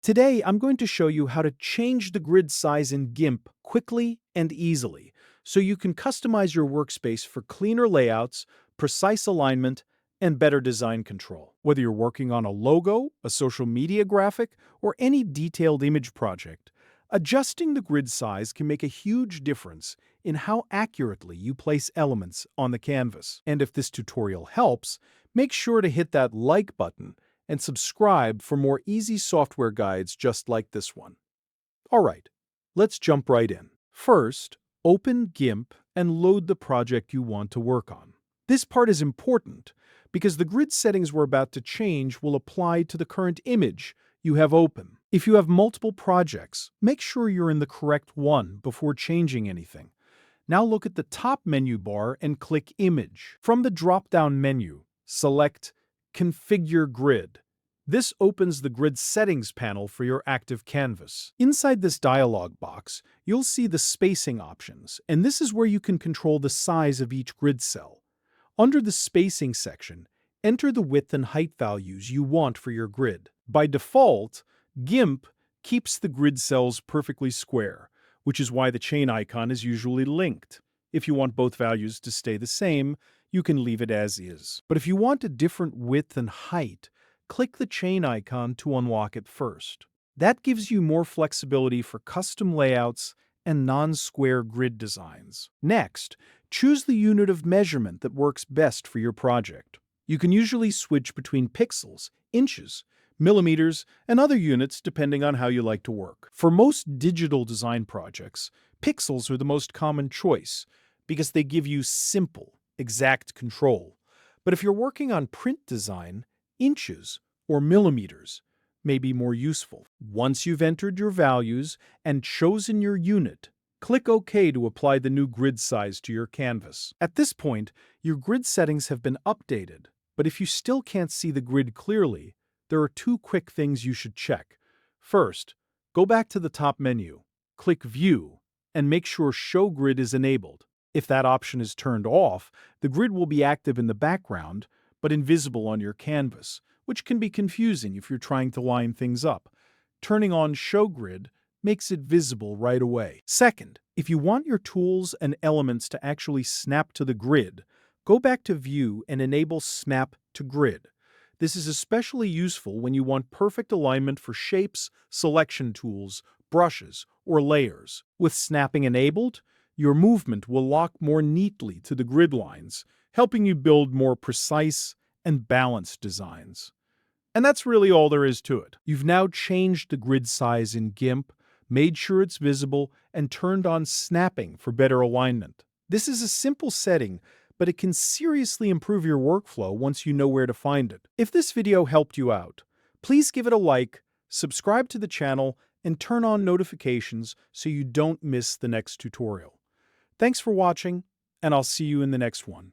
Today, I'm going to show you how to change the grid size in GIMP quickly and easily, so you can customize your workspace for cleaner layouts, precise alignment, and better design control. Whether you're working on a logo, a social media graphic, or any detailed image project, adjusting the grid size can make a huge difference in how accurately you place elements on the canvas. And if this tutorial helps, make sure to hit that like button and subscribe for more easy software guides just like this one. Alright, let's jump right in. First, open GIMP and load the project you want to work on. This part is important because the grid settings we're about to change will apply to the current image you have open. If you have multiple projects, make sure you're in the correct one before changing anything. Now look at the top menu bar and click Image. From the drop-down menu, select Configure Grid. This opens the Grid Settings panel for your active canvas. Inside this dialog box, you'll see the spacing options, and this is where you can control the size of each grid cell. Under the Spacing section, enter the width and height values you want for your grid. By default, GIMP keeps the grid cells perfectly square, which is why the chain icon is usually linked. If you want both values to stay the same, you can leave it as is. But if you want a different width and height, click the chain icon to unlock it first. That gives you more flexibility for custom layouts and non-square grid designs. Next, choose the unit of measurement that works best for your project. You can usually switch between pixels, inches, millimeters, and other units depending on how you like to work. For most digital design projects, pixels are the most common choice because they give you simple, exact control. But if you're working on print design, inches or millimeters may be more useful. Once you've entered your values and chosen your unit, click OK to apply the new grid size to your canvas. At this point, your grid settings have been updated, but if you still can't see the grid clearly, there are two quick things you should check. First, go back to the top menu, click View, and make sure Show Grid is enabled. If that option is turned off, the grid will be active in the background, but invisible on your canvas, which can be confusing if you're trying to line things up. Turning on Show Grid makes it visible right away. Second, if you want your tools and elements to actually snap to the grid, go back to View and enable Snap to Grid. This is especially useful when you want perfect alignment for shapes, selection tools, brushes, or layers. With snapping enabled, your movement will lock more neatly to the grid lines, helping you build more precise and balanced designs. And that's really all there is to it. You've now changed the grid size in GIMP, made sure it's visible, and turned on snapping for better alignment. This is a simple setting, but it can seriously improve your workflow once you know where to find it. If this video helped you out, please give it a like, subscribe to the channel, and turn on notifications so you don't miss the next tutorial. Thanks for watching, and I'll see you in the next one.